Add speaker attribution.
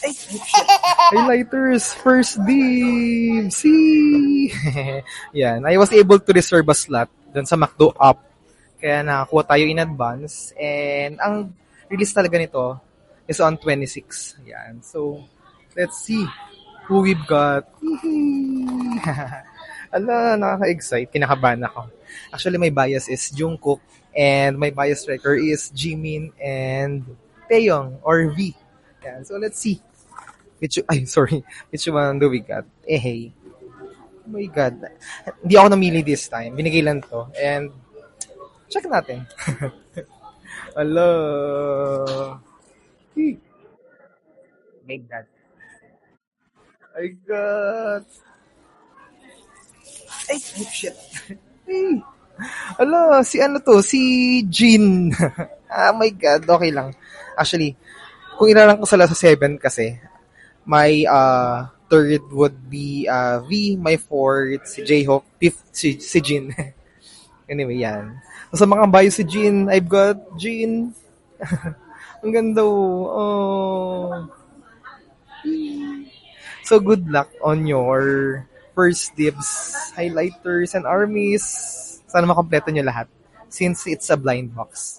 Speaker 1: Ay, shit. Highlighters, first dib. See? Yan. I was able to reserve a slot dun sa McDo Up. Kaya nakakuha tayo in advance. And ang release talaga nito is on 26. Yan. So, let's see who we've got. Ala, nakaka-excite. Kinakabahan ako. Actually, my bias is Jungkook and my bias striker is Jimin and Taeyong or V. Yan. So, let's see. Sorry. Which one do we got? Hey. Oh my God. Hindi ako namili this time. Binigay lang to. And, check natin. Hello. My God. I got... Ay, shit. Ay. Ala, si ano to? Si Jin. Ah, my God. Okay lang. Actually, kung ilalang ko sila sa 7 kasi, my third would be V, my fourth si J-Hope, fifth si Jin. Anyway, yan. So, sa mga bio si Jin, I've got Jin. Ang ganda oh. So, good luck on your first dibs, highlighters, and armies. Sana makompleto nyo lahat since it's a blind box.